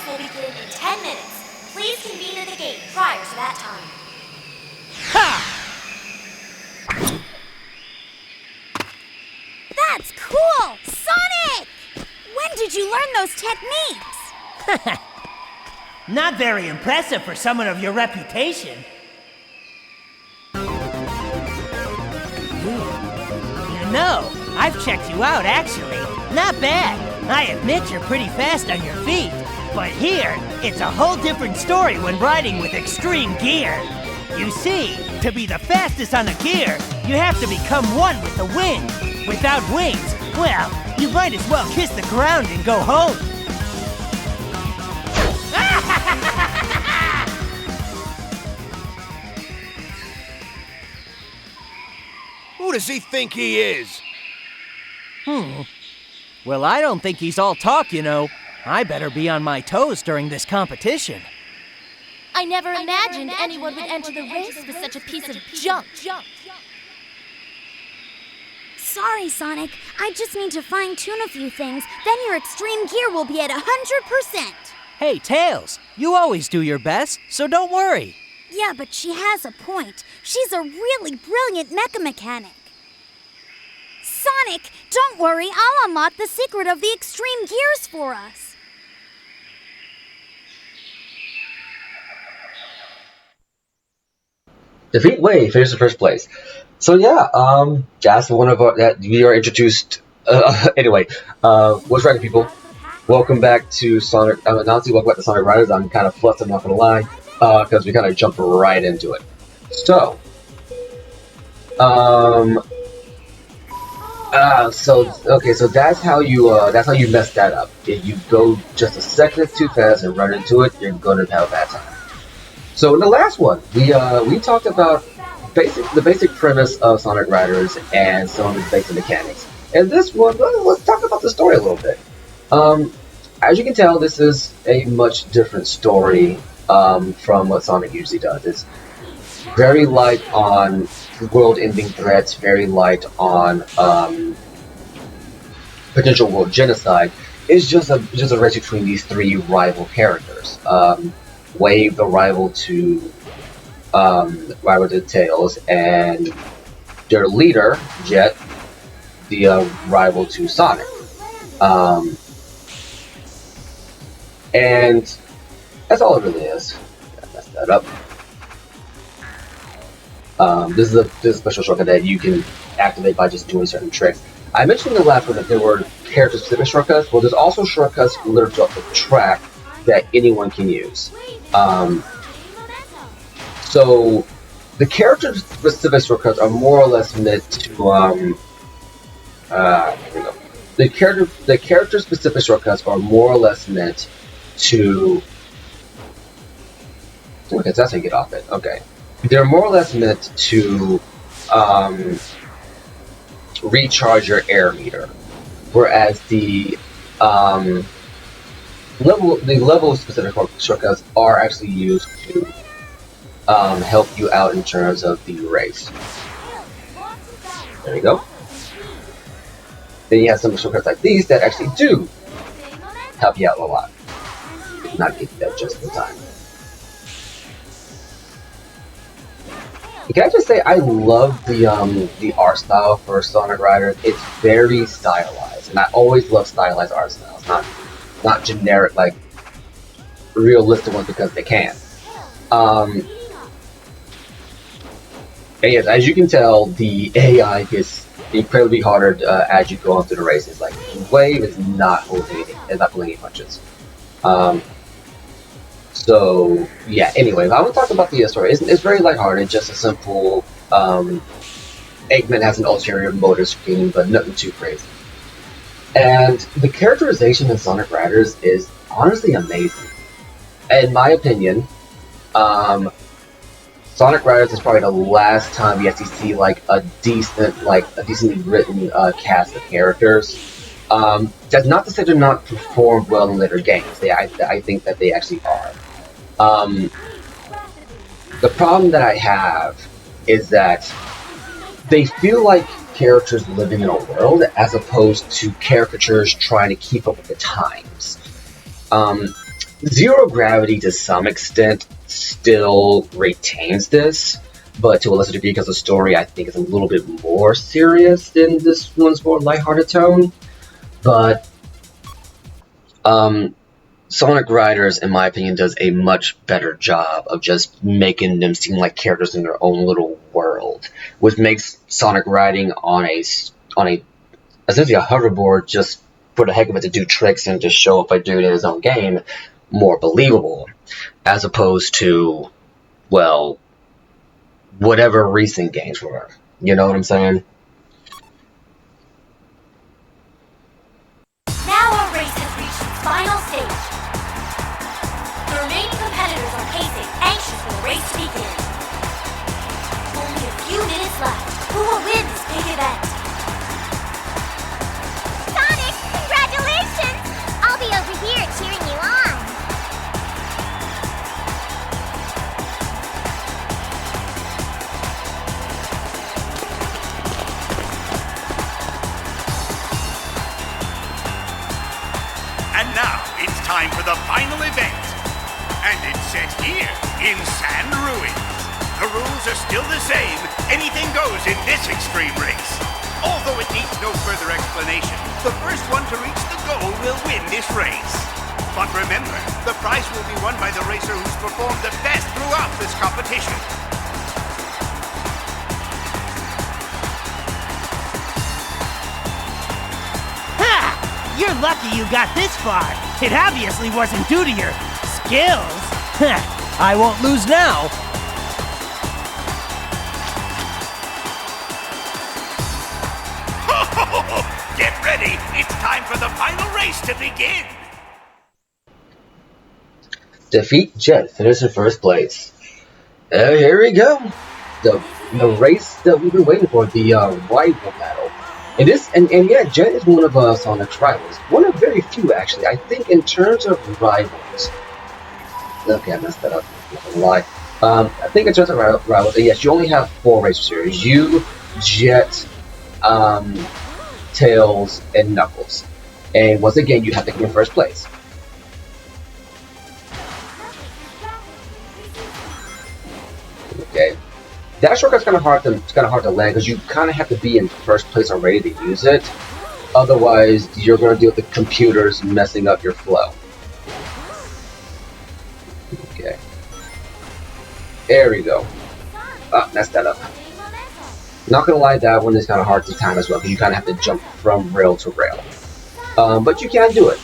will begin in 10 minutes. Please convene at the gate prior to that time. Ha! That's cool! Sonic! When did you learn those techniques? Not very impressive for someone of your reputation. You know, I've checked you out, actually. Not bad. I admit you're pretty fast on your feet. But here, it's a whole different story when riding with extreme gear. You see, to be the fastest on a gear, you have to become one with the wind. Without wings, well, you might as well kiss the ground and go home. Who does he think he is? Well, I don't think he's all talk, you know. I better be on my toes during this competition. I never imagined anyone would enter the race with such a piece of junk. Sorry, Sonic. I just need to fine-tune a few things, then your extreme gear will be at 100%. Hey, Tails, you always do your best, so don't worry. Yeah, but she has a point. She's a really brilliant mecha mechanic. Sonic, don't worry. I'll unlock the secret of the extreme gears for us. Defeat Wave, finish in first place. So yeah, that's one of our, that we are introduced. Anyway, what's right, people? Welcome back to Sonic. Anansi, welcome back to Sonic Riders. I'm kind of flustered, I'm not gonna lie, because we kind of jumped right into it. So, so that's how you mess that up. If you go just a second too fast and run into it, you're gonna have a bad time. So in the last one, we talked about the basic premise of Sonic Riders and some of its basic mechanics. And this one, let's talk about the story a little bit. As you can tell, this is a much different story from what Sonic usually does. It's very light on world-ending threats, very light on potential world genocide. It's just a race between these three rival characters. Wave, the rival to Tails, and their leader, Jet, the rival to Sonic. And that's all it really is. I messed that up. This is a special shortcut that you can activate by just doing certain tricks. I mentioned in the last one that there were character-specific shortcuts. Well, there's also shortcuts littered throughout the track that anyone can use. So the character-specific shortcuts are more or less meant to the character-specific shortcuts are more or less meant to. Okay, that's how you get off it. Okay, they're more or less meant to recharge your air meter, whereas the level specific shortcuts are actually used to help you out in terms of the race. There you go. Then you have some shortcuts like these that actually do help you out a lot. Not get that just in time. Can I just say I love the art style for Sonic Riders. It's very stylized, and I always love stylized art styles. Not generic, like realistic ones because they can. And yes, as you can tell, the AI gets incredibly harder as you go on through the races. Like Wave is not holding any punches. So yeah. Anyway, I want to talk about the story. It's very lighthearted, just a simple. Eggman has an ulterior motive scheme, but nothing too crazy. And the characterization in Sonic Riders is honestly amazing. In my opinion, Sonic Riders is probably the last time you actually see like a decently written cast of characters. That's not to say they're not performed well in later games. I think that they actually are. The problem that I have is that they feel like characters living in a world as opposed to caricatures trying to keep up with the times. Zero Gravity, to some extent, still retains this, but to a lesser degree because the story, I think, is a little bit more serious than this one's more lighthearted tone. But Sonic Riders, in my opinion, does a much better job of just making them seem like characters in their own little world, which makes Sonic riding on a essentially a hoverboard just for the heck of it to do tricks and just show up by doing it in his own game more believable, as opposed to, well, whatever recent games were. You know what I'm saying? Now our race has reached its final stage. The remaining competitors are pacing, anxious for the race to begin. Only a few minutes left. Who will win this big event? Sonic, congratulations! I'll be over here cheering you on. And now it's time for the final event. And it's set here in Sand Ruins. The rules are still the same. Anything goes in this extreme race. Although it needs no further explanation, the first one to reach the goal will win this race. But remember, the prize will be won by the racer who's performed the best throughout this competition. Ha! You're lucky you got this far. It obviously wasn't due to your skills. I won't lose now. Get ready! It's time for the final race to begin! Defeat Jet, finish in first place. Here we go. The race that we've been waiting for, the rival battle. And yeah, Jet is one of Sonic's rivals. One of very few, actually. I think in terms of rivals. Okay, I messed that up. Not gonna lie. I think in terms of rivals, yes, you only have 4 racer series. You, Jet, Tails, and Knuckles. And once again, you have to come in first place. Okay, that shortcut's kind of hard to land because you kind of have to be in first place already to use it. Otherwise, you're going to deal with the computers messing up your flow. Okay, there we go. Ah, messed that up. Not gonna lie, that one is kind of hard to time as well because you kind of have to jump from rail to rail. But you can do it.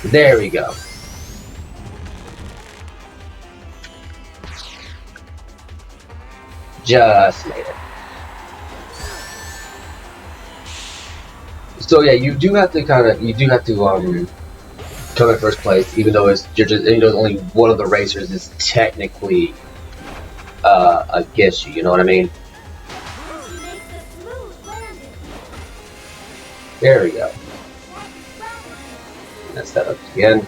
There we go. Just made it. So yeah, you do have to come in first place, even though only one of the racers is technically against you. You know what I mean? There we go. That's that up again.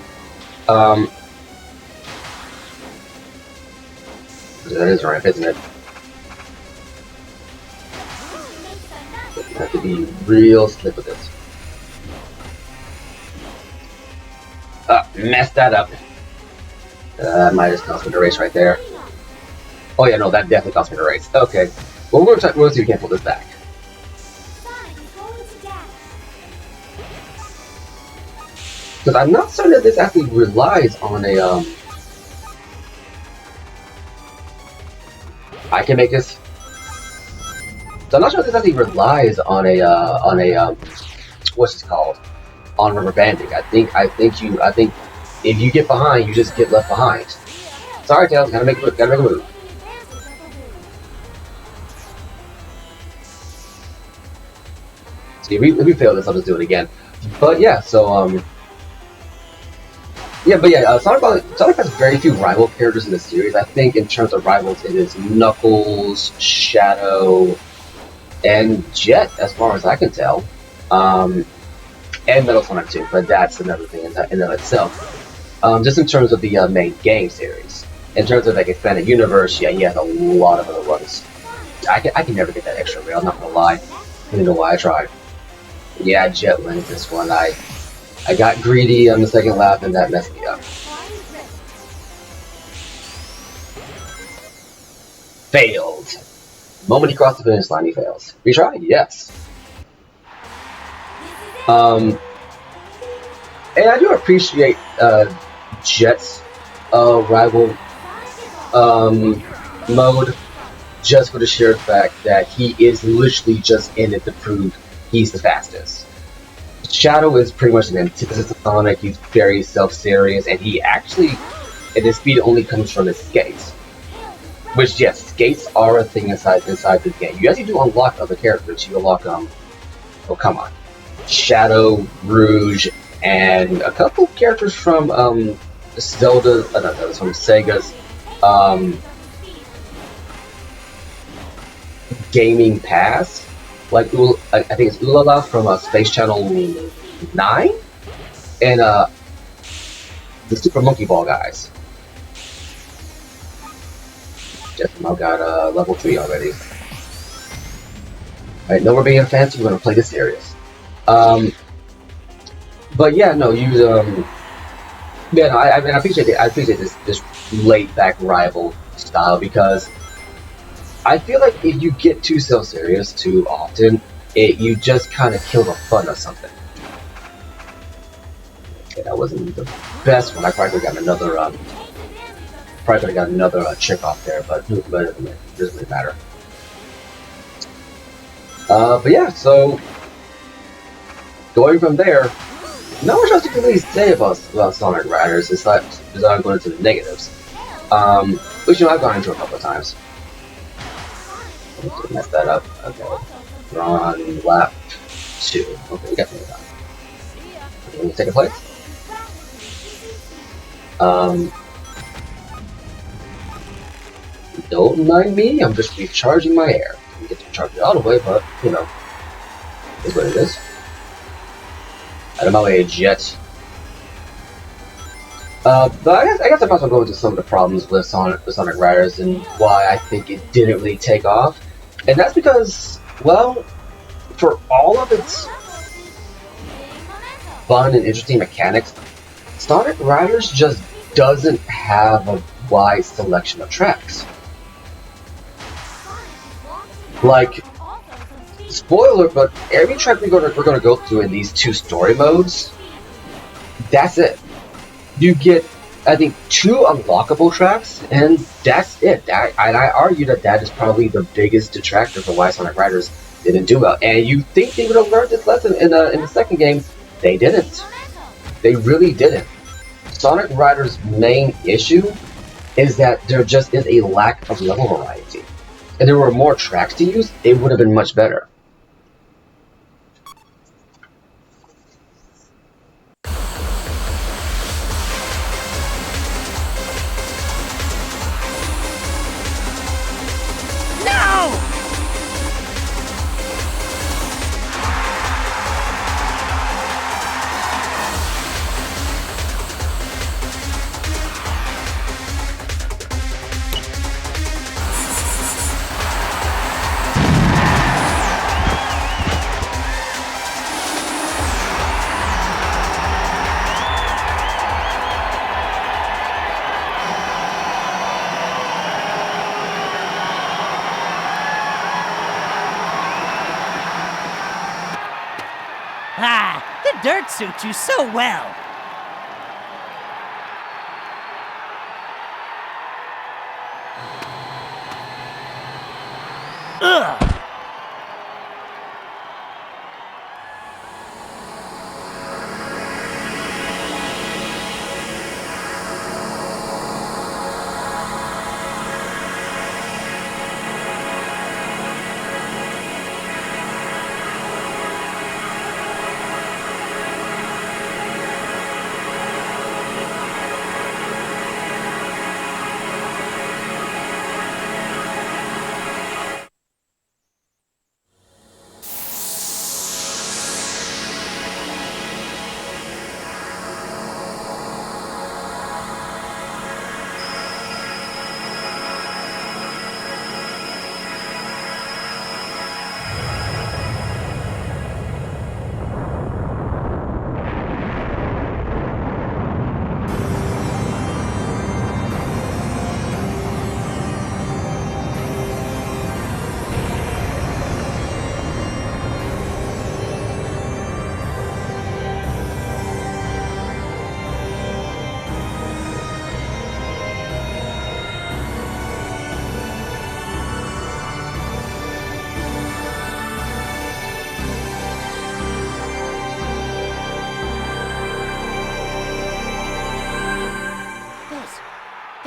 That is right, isn't it? You have to be real slick with this. Messed that up. That might have cost me the race right there. Oh yeah, no, that definitely cost me the race. Okay. Well, we're gonna see if we can pull this back. Because I'm not certain that this actually relies on a, I can make this. So I'm not sure if this actually relies on a, what's this called? On rubber banding. I think if you get behind, you just get left behind. Sorry, Tails, gotta make a move. See, if we fail this, I'll just do it again. But yeah, so Sonic has very few rival characters in the series. I think in terms of rivals, it is Knuckles, Shadow, and Jet, as far as I can tell. And Metal Sonic 2, but that's another thing in and of itself. Just in terms of the main game series. In terms of like expanded universe, yeah, he has a lot of other ones. I can never get that extra rail, I'm not gonna lie. You know why I tried. Yeah, Jet wins this one. I got greedy on the second lap and that messed me up. Failed. The moment he crossed the finish line, he fails. Retry? Yes. And I do appreciate Jet's rival mode, just for the sheer fact that he is literally just in it to prove he's the fastest. Shadow is pretty much an antithesis of Sonic. He's very self-serious, and he actually, and his speed only comes from his skates. Which, yes, skates are a thing inside this game. You actually do unlock other characters. You unlock oh come on, Shadow, Rouge, and a couple characters from Zelda. No, from Sega's gaming pass. Like I think it's Ulala from Space Channel 9, and the Super Monkey Ball guys. Just now got level 3 already. Alright, no, we're being fancy. We're gonna play this serious. But yeah, no, you yeah, no, I appreciate it. I appreciate this laid back rival style, because I feel like if you get too self-serious too often, you just kind of kill the fun of something. Okay, that wasn't the best one. I probably got another trick off there, but it doesn't really matter. But yeah, so going from there, not much else you can really say about Sonic Riders. It's not going into the negatives, which I've gone into a couple of times. Mess that up. Okay, we're on lap 2. Okay, we got things done. Okay, we'll take a place. Don't mind me. I'm just recharging my air. We get to charge it all the way, but you know, is what it is. Out of my way, Jet. But I guess I might as well go into some of the problems with Sonic Riders and why I think it didn't really take off. And that's because, well, for all of its fun and interesting mechanics, Sonic Riders just doesn't have a wide selection of tracks. Like, spoiler, but every track we're gonna go through in these 2 story modes, that's it. You get, I think, 2 unlockable tracks, and that's it. And I argue that is probably the biggest detractor for why Sonic Riders didn't do well. And you think they would have learned this lesson in the second game? They didn't. They really didn't. Sonic Riders' main issue is that there just is a lack of level variety. If there were more tracks to use, it would have been much better. Ah, the dirt suits you so well. Ugh.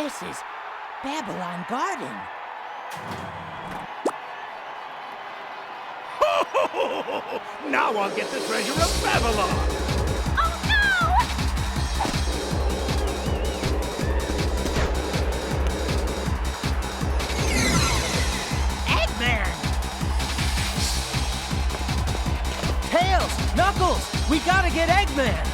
this is Babylon Garden. Now I'll get the treasure of Babylon! Oh no! Eggman! Tails! Knuckles! We gotta get Eggman!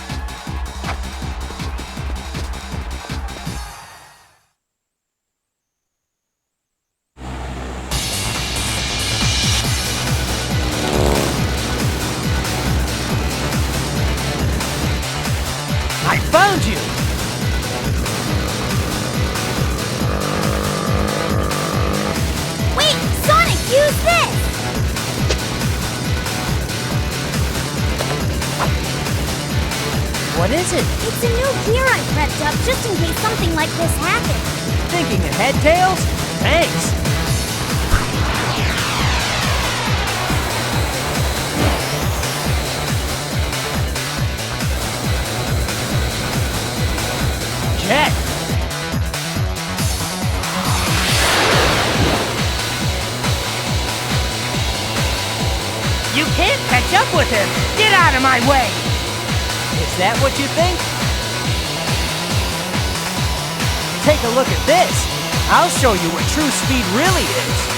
I found you! Wait, Sonic, use this! What is it? It's a new gear I prepped up just in case something like this happens. Thinking ahead, Tails? Thanks! Jet! You can't catch up with him! Get out of my way! Is that what you think? Take a look at this! I'll show you what true speed really is!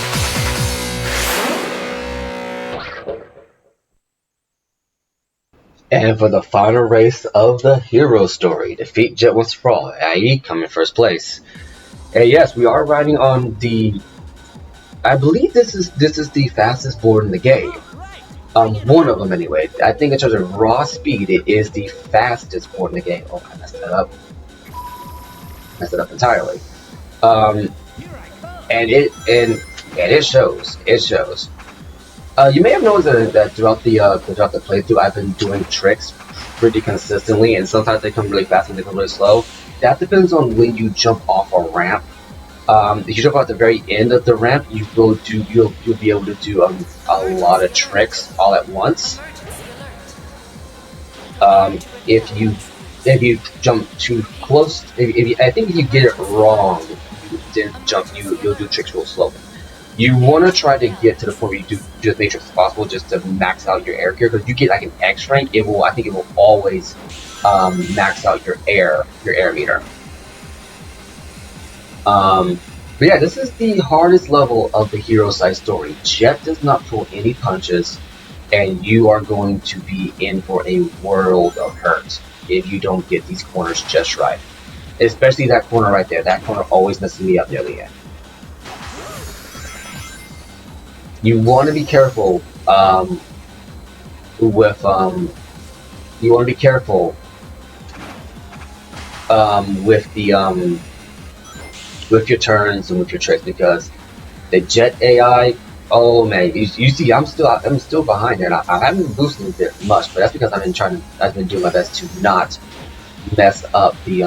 And for the final race of the hero story, defeat Jet Once for All, i.e. come in first place. And yes, we are riding on the... I believe this is the fastest board in the game. One of them anyway. I think in terms of raw speed, it is the fastest board in the game. Oh, I messed that up. Messed it up entirely. And it shows. It shows. You may have noticed that throughout the playthrough, I've been doing tricks pretty consistently, and sometimes they come really fast and they come really slow. That depends on when you jump off a ramp. If you jump off at the very end of the ramp, you'll be able to do a lot of tricks all at once. If you jump too close, I think if you get it wrong, you'll do tricks real slow. You want to try to get to the point where you do as many tricks as possible, just to max out your air gear. Because you get like an X rank, I think it will always max out your air meter. But yeah, this is the hardest level of the hero side story. Jet does not pull any punches, and you are going to be in for a world of hurt if you don't get these corners just right. Especially that corner right there. That corner always messes me up near the end. You want to be careful with your turns and with your tricks, because the Jet AI, oh man, you see, I'm still behind there, and I haven't been boosting it much, but that's because I've been doing my best to not mess up the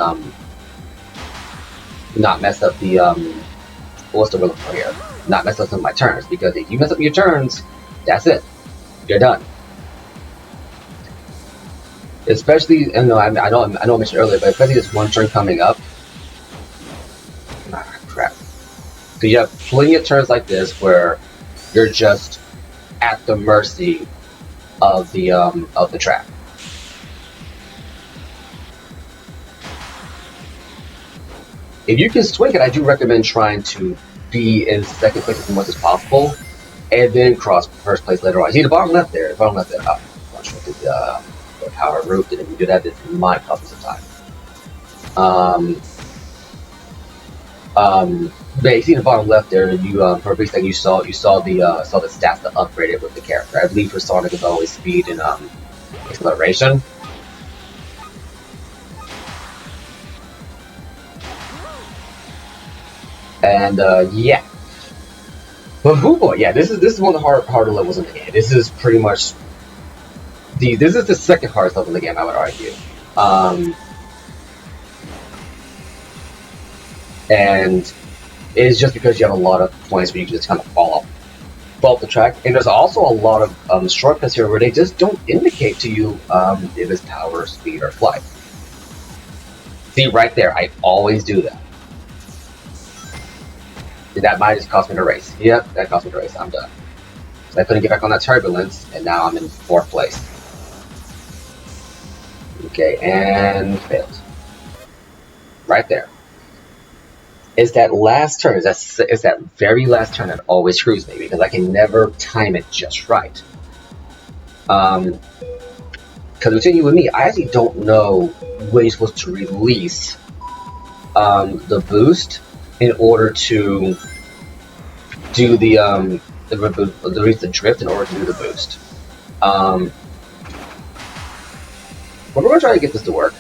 what's the word for here? Not mess up some of my turns, because if you mess up your turns, that's it. You're done. Especially, I know I mentioned earlier, but especially this one turn coming up. Ah, crap. So you have plenty of turns like this where you're just at the mercy of the track. If you can swing it, I do recommend trying to be in second place as much as possible, and then cross first place later on. See the bottom left there. Oh, I'm not sure if the power route didn't even do that. This might cost me some time. But you see the bottom left there, and you for a big thing you saw the stats to upgrade it with the character. I believe for Sonic it's always speed and acceleration. And yeah, but oh boy, yeah, this is one of the harder levels in the game. This is pretty much this is the second hardest level in the game, I would argue. And it's just because you have a lot of points where you can just kind of fall off the track. And there's also a lot of shortcuts here where they just don't indicate to you if it's power, speed, or flight. See right there, I always do that. That might just cost me the race. Yep, that cost me the race. I'm done. So I couldn't get back on that turbulence, and now I'm in 4th place. Okay, and failed. Right there. It's that last turn, it's that very last turn that always screws me, because I can never time it just right. Because between you and me, I actually don't know when you're supposed to release the boost in order to do the drift in order to do the boost. But we're gonna try to get this to work.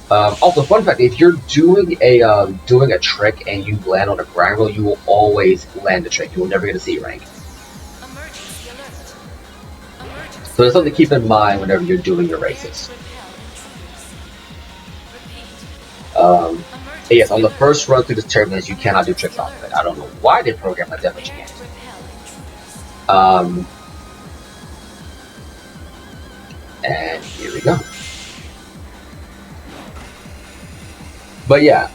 Also, fun fact: if you're doing a trick and you land on a grind roll, you will always land the trick. You will never get a C rank. So that's something to keep in mind whenever you're doing your races. Yes, on the first run through this turbulence, you cannot do tricks off of it. I don't know why they programmed like that, but you can't. And here we go. But yeah,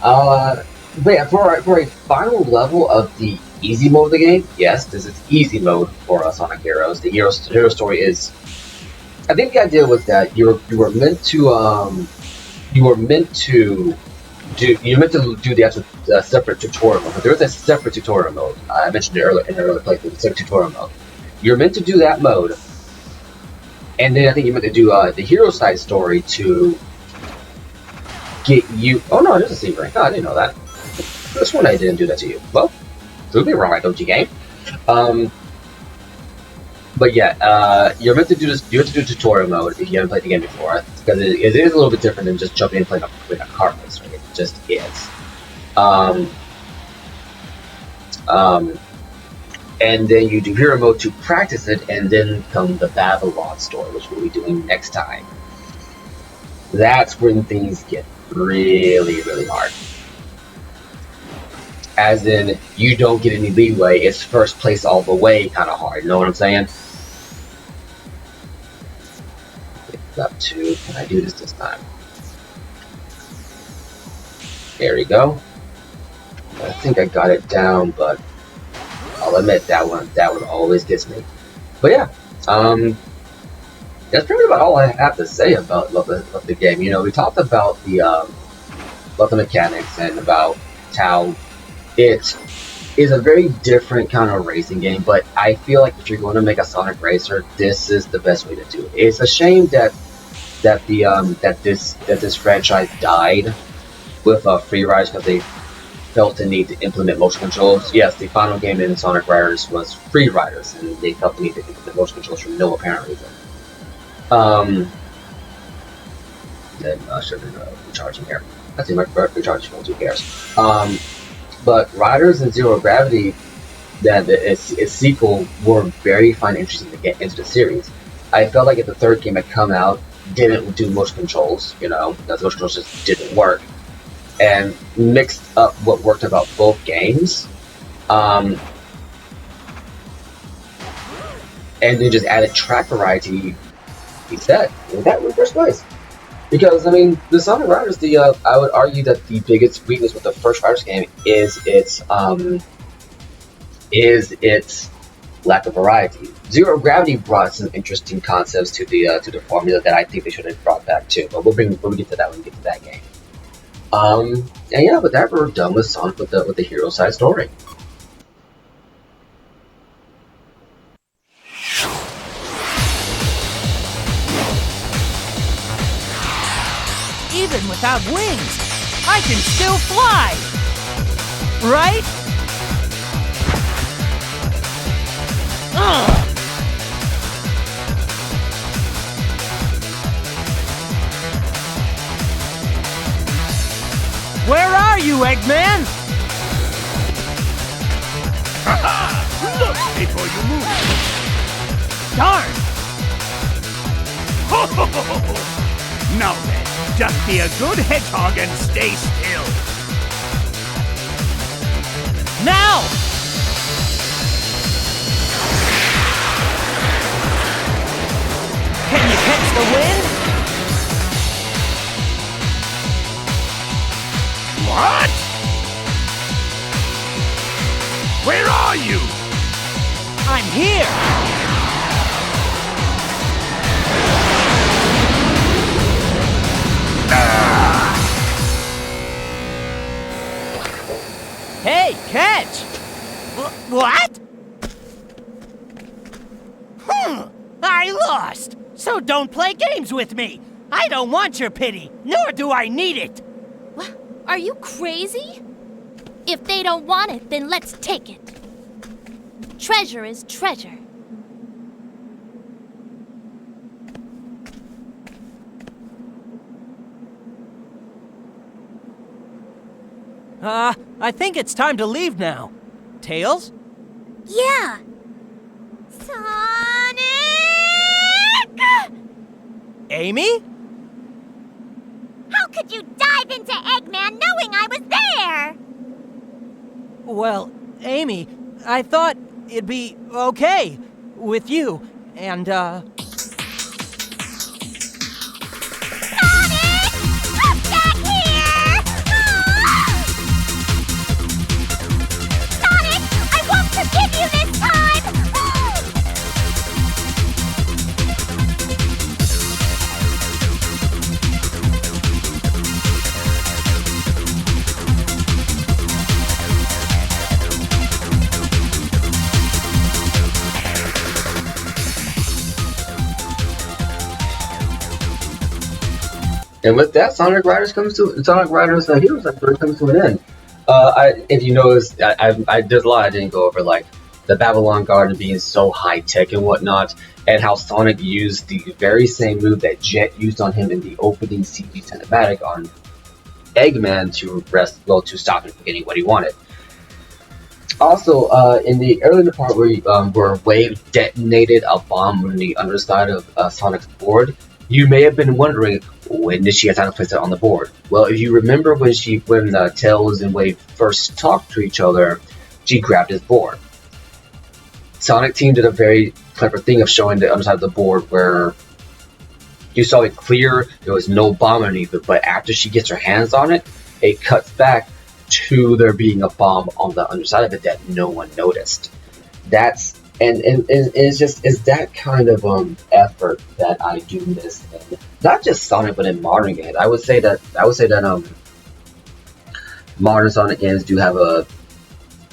for a final level of the easy mode of the game, yes, this is easy mode for Sonic Heroes. The hero story is, I think the idea was that you were meant to do the actual separate tutorial mode. But there is a separate tutorial mode. I mentioned it earlier in the earlier playthrough. The separate tutorial mode. You're meant to do that mode, and then I think you're meant to do the hero side story to get you. Oh no, there's a C rank. Oh, I didn't know that. This one I didn't do that to you. Well, prove me wrong, I don't you game. But yeah, you're meant to do this. You have to do tutorial mode if you haven't played the game before, because it is a little bit different than just jumping and playing a kart race. Right? It just is. And then you do hero mode to practice it, and then come the Babylon story, which we'll be doing next time. That's when things get really, really hard. As in, you don't get any leeway. It's first place all the way, kind of hard. You know what I'm saying? It's up to. Can I do this time? There we go. I think I got it down, but I'll admit that one always gets me. But yeah, that's pretty much about all I have to say about the game. You know, we talked about the mechanics and about how it is a very different kind of racing game. But I feel like if you're going to make a Sonic Racer, this is the best way to do it. It's a shame that this franchise died with Free Riders because they felt the need to implement motion controls. Yes, the final game in Sonic Riders was Free Riders, and they felt the need to implement motion controls for no apparent reason. Then should be recharging here. I see my recharging phone. Who cares? But Riders and Zero Gravity, that its sequel, were very fun and interesting to get into the series. I felt like if the third game had come out, didn't do motion controls, you know, because motion controls just didn't work, and mixed up what worked about both games, and then just added track variety, he said, that was first place. Because, I mean, the Sonic Riders, I would argue that the biggest weakness with the first Riders game is its lack of variety. Zero Gravity brought some interesting concepts to the formula that I think they should have brought back too. But we'll get to that when we get to that game. And yeah, with that, we're done with Sonic with the hero side story. Even without wings, I can still fly! Right? Ugh. Where are you, Eggman? Haha! Look before you move! Darn! Ho ho ho ho ho! Now then, just be a good hedgehog and stay still! Now! Can you catch the wind? What? Where are you? I'm here! Hey, catch! What? I lost! So don't play games with me! I don't want your pity, nor do I need it! What? Are you crazy? If they don't want it, then let's take it. Treasure is treasure. I think it's time to leave now. Tails? Yeah. Sonic! Amy? How could you dive into Eggman knowing I was there? Well, Amy, I thought it'd be okay with you, and, Sonic! Come back here! Sonic, I won't forgive you this time! And with that, Sonic Riders Heroes Adventure comes to an end. If you notice, there's a lot I didn't go over, like the Babylon Garden being so high tech and whatnot, and how Sonic used the very same move that Jet used on him in the opening CG cinematic on Eggman to stop him from getting what he wanted. Also, in the earlier part where Wave detonated a bomb on the underside of Sonic's board, you may have been wondering, when did she have time to place it on the board? Well, if you remember when Tails and Wave first talked to each other, she grabbed his board. Sonic Team did a very clever thing of showing the underside of the board where you saw it clear, there was no bomb underneath it, but after she gets her hands on it, it cuts back to there being a bomb on the underside of it that no one noticed. It's that kind of effort that I do miss, and not just Sonic, but in modern games. I would say that modern Sonic games do have a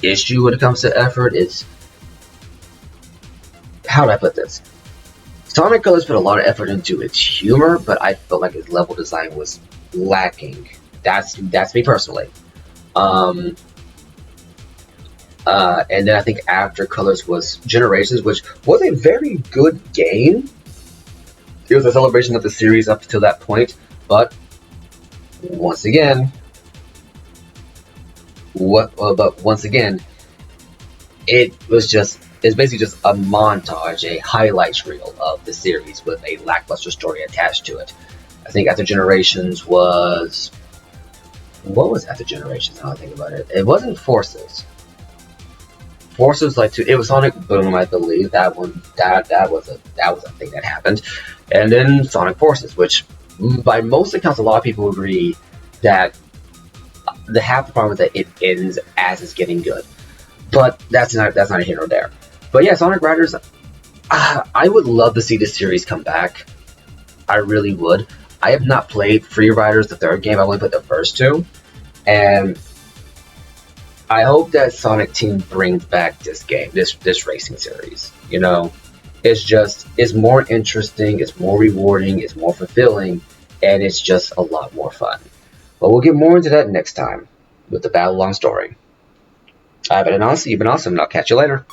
issue when it comes to effort. It's, how do I put this? Sonic Colors put a lot of effort into its humor, but I felt like its level design was lacking. That's me personally. And then I think after Colors was Generations, which was a very good game. It was a celebration of the series up to that point, but once again, it's basically just a montage, a highlights reel of the series with a lackluster story attached to it. I think After Generations was... What was After Generations, now I think about it? It wasn't Forces. Forces like it was Sonic Boom, I believe. That was a thing that happened. And then Sonic Forces, which by most accounts a lot of people agree that the half the problem is that it ends as it's getting good. But that's not a here or there. But yeah, Sonic Riders, I would love to see this series come back. I really would. I have not played Free Riders, the third game. I only played the first two. And I hope that Sonic Team brings back this game, this racing series. You know, it's more interesting, it's more rewarding, it's more fulfilling, and it's just a lot more fun. But we'll get more into that next time with the Battle Long story. I've been Anansi, you've been awesome, and I'll catch you later.